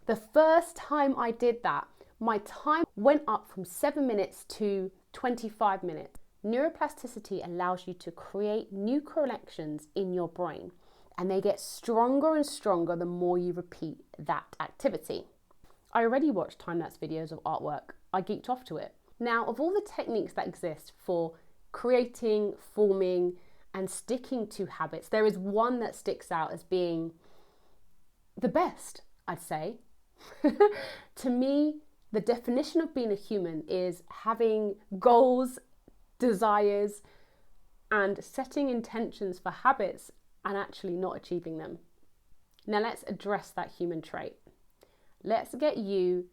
The first time I did that, my time went up from 7 minutes to 25 minutes. Neuroplasticity allows you to create new connections in your brain, and they get stronger and stronger the more you repeat that activity. I already watched time-lapse videos of artwork. I geeked off to it. Now, of all the techniques that exist for creating, forming, and sticking to habits, there is one that sticks out as being the best, I'd say. To me, the definition of being a human is having goals, desires, and setting intentions for habits and actually not achieving them. Now let's address that human trait. Let's get you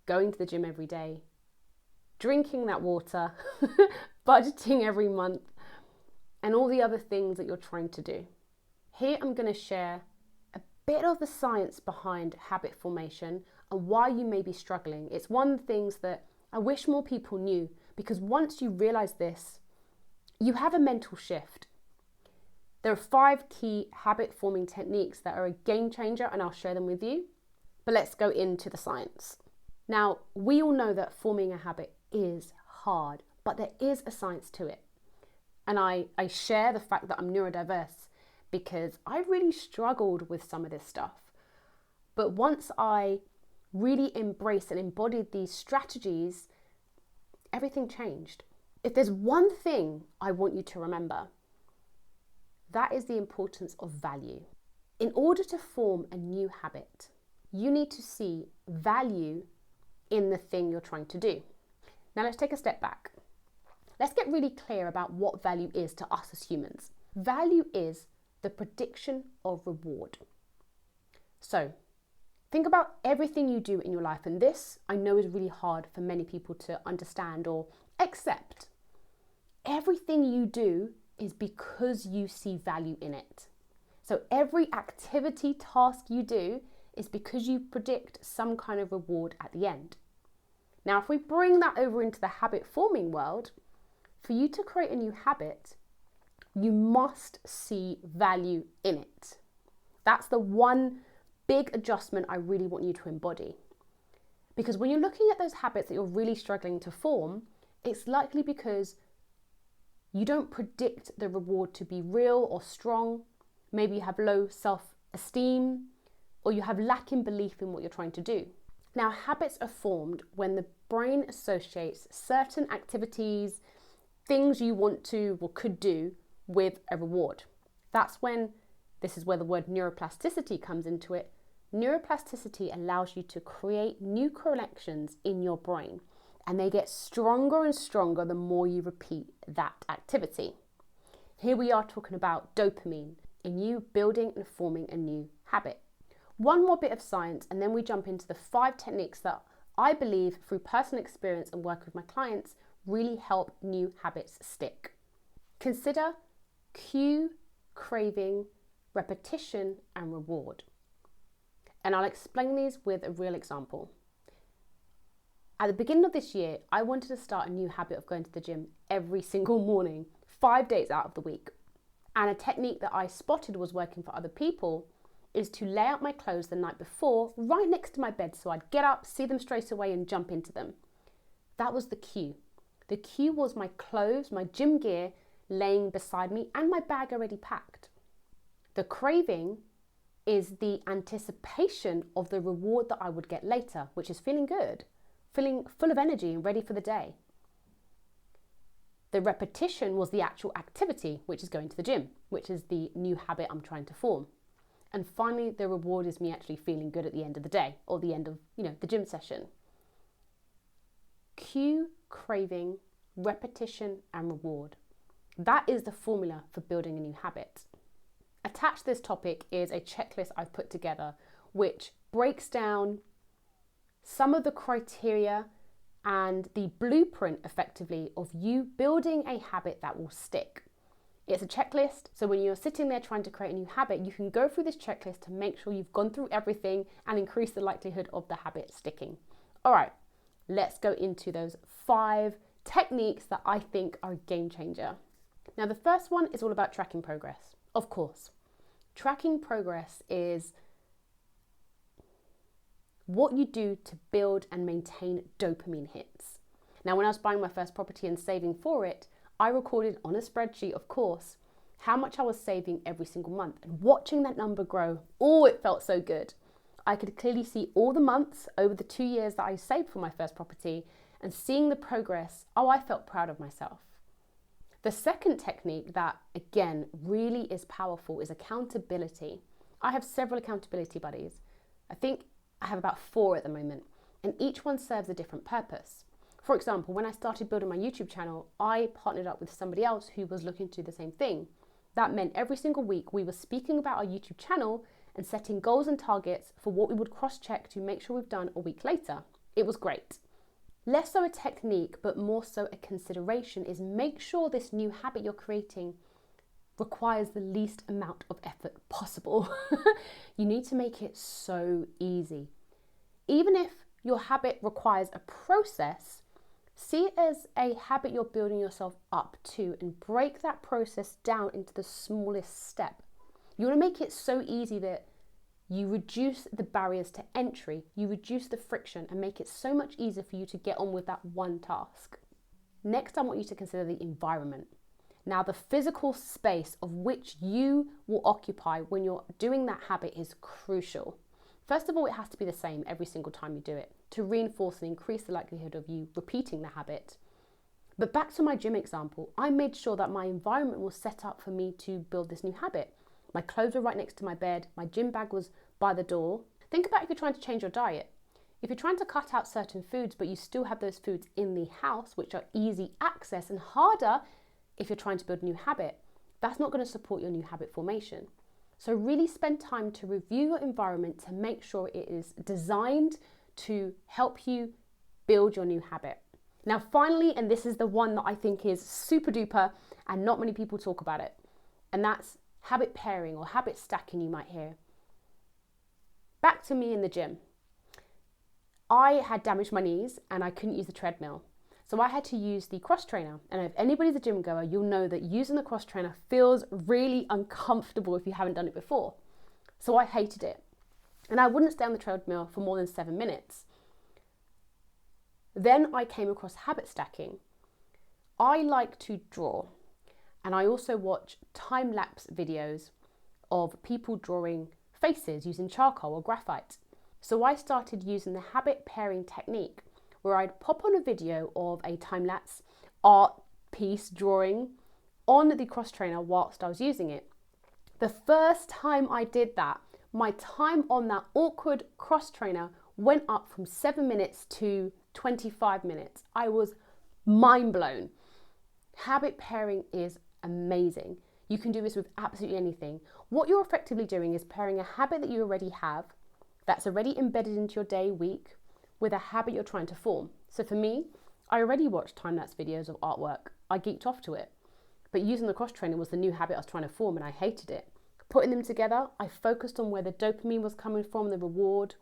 going to the gym every day, drinking that water, budgeting every month, and all the other things that you're trying to do. Here I'm going to share a bit of the science behind habit formation and why you may be struggling. It's one of the things that I wish more people knew, because once you realize this, you have a mental shift. There are 5 key habit forming techniques that are a game changer, and I'll share them with you. But let's go into the science. Now, we all know that forming a habit is hard, but there is a science to it. And I share the fact that I'm neurodiverse because I really struggled with some of this stuff. But once I really embraced and embodied these strategies, everything changed. If there's one thing I want you to remember, that is the importance of value. In order to form a new habit, you need to see value in the thing you're trying to do. Now let's take a step back. Let's get really clear about what value is to us as humans. Value is the prediction of reward. So think about everything you do in your life, and this I know is really hard for many people to understand or accept. Everything you do is because you see value in it. So every activity, task you do is because you predict some kind of reward at the end. Now, if we bring that over into the habit forming world, for you to create a new habit, you must see value in it. That's the one big adjustment I really want you to embody. Because when you're looking at those habits that you're really struggling to form, it's likely because you don't predict the reward to be real or strong. Maybe you have low self-esteem, or you have lacking belief in what you're trying to do. Now, habits are formed when the brain associates certain activities, things you want to or could do, with a reward. That's when, this is where the word neuroplasticity comes into it. Neuroplasticity allows you to create new connections in your brain, and they get stronger and stronger the more you repeat that activity. Here we are talking about dopamine in you building and forming a new habit. One more bit of science, and then we jump into the 5 techniques that I believe, through personal experience and work with my clients, really help new habits stick. Consider cue, craving, repetition, and reward. And I'll explain these with a real example. At the beginning of this year, I wanted to start a new habit of going to the gym every single morning, 5 days out of the week. And a technique that I spotted was working for other people is to lay out my clothes the night before right next to my bed, so I'd get up, see them straight away, and jump into them. That was the cue. The cue was my clothes, my gym gear, laying beside me and my bag already packed. The craving is the anticipation of the reward that I would get later, which is feeling good, feeling full of energy and ready for the day. The repetition was the actual activity, which is going to the gym, which is the new habit I'm trying to form. And finally, the reward is me actually feeling good at the end of the day, or the end of, the gym session. Cue, craving, repetition, and reward. That is the formula for building a new habit. Attached to this topic is a checklist I've put together, which breaks down some of the criteria and the blueprint, effectively, of you building a habit that will stick. It's a checklist, so when you're sitting there trying to create a new habit, you can go through this checklist to make sure you've gone through everything and increase the likelihood of the habit sticking. All right, let's go into those 5 techniques that I think are a game changer. Now, the first one is all about tracking progress. Of course, tracking progress is what you do to build and maintain dopamine hits. Now, when I was buying my first property and saving for it, I recorded on a spreadsheet, of course, how much I was saving every single month, and watching that number grow, it felt so good. I could clearly see all the months over the 2 years that I saved for my first property, and seeing the progress, I felt proud of myself. The second technique that, again, really is powerful is accountability. I have several accountability buddies. I think I have about 4 at the moment, and each one serves a different purpose. For example, when I started building my YouTube channel, I partnered up with somebody else who was looking to do the same thing. That meant every single week we were speaking about our YouTube channel and setting goals and targets for what we would cross-check to make sure we've done a week later. It was great. Less so a technique, but more so a consideration is make sure this new habit you're creating requires the least amount of effort possible. You need to make it so easy. Even if your habit requires a process, see it as a habit you're building yourself up to and break that process down into the smallest step. You want to make it so easy that you reduce the barriers to entry, you reduce the friction and make it so much easier for you to get on with that one task. Next, I want you to consider the environment. Now, the physical space of which you will occupy when you're doing that habit is crucial. First of all, it has to be the same every single time you do it to reinforce and increase the likelihood of you repeating the habit. But back to my gym example, I made sure that my environment was set up for me to build this new habit. My clothes were right next to my bed. My gym bag was by the door. Think about if you're trying to change your diet. If you're trying to cut out certain foods, but you still have those foods in the house, which are easy access and harder if you're trying to build a new habit, that's not going to support your new habit formation. So really spend time to review your environment to make sure it is designed to help you build your new habit. Now, finally, and this is the one that I think is super duper and not many people talk about it, and that's habit pairing or habit stacking, you might hear. Back to me in the gym. I had damaged my knees and I couldn't use the treadmill. So I had to use the cross trainer. And if anybody's a gym goer, you'll know that using the cross trainer feels really uncomfortable if you haven't done it before. So I hated it. And I wouldn't stay on the treadmill for more than 7 minutes. Then I came across habit stacking. I like to draw. And I also watch time-lapse videos of people drawing faces using charcoal or graphite. So I started using the habit pairing technique where I'd pop on a video of a time-lapse art piece drawing on the cross trainer whilst I was using it. The first time I did that, my time on that awkward cross trainer went up from 7 minutes to 25 minutes. I was mind blown. Habit pairing is amazing. You can do this with absolutely anything. What you're effectively doing is pairing a habit that you already have, that's already embedded into your day, week, with a habit you're trying to form. So for me, I already watched time-lapse videos of artwork. I geeked off to it. But using the cross trainer was the new habit I was trying to form and I hated it. Putting them together, I focused on where the dopamine was coming from, the reward.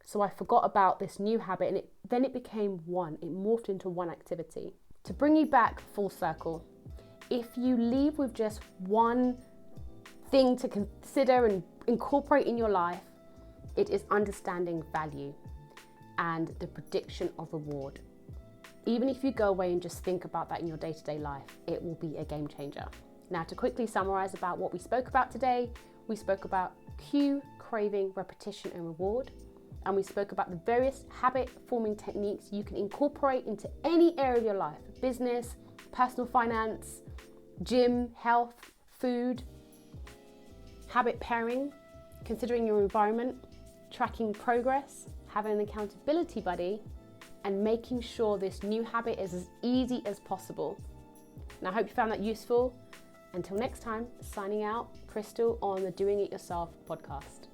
So I forgot about this new habit and then it became one. It morphed into one activity. To bring you back full circle, if you leave with just one thing to consider and incorporate in your life, it is understanding value and the prediction of reward. Even if you go away and just think about that in your day-to-day life, it will be a game changer. Now, to quickly summarize about what we spoke about today, we spoke about cue, craving, repetition, and reward. And we spoke about the various habit-forming techniques you can incorporate into any area of your life: business, personal finance, gym, health, food, habit pairing, considering your environment, tracking progress, having an accountability buddy, and making sure this new habit is as easy as possible. And I hope you found that useful. Until next time, signing out, Krystle on the Doing It Yourself podcast.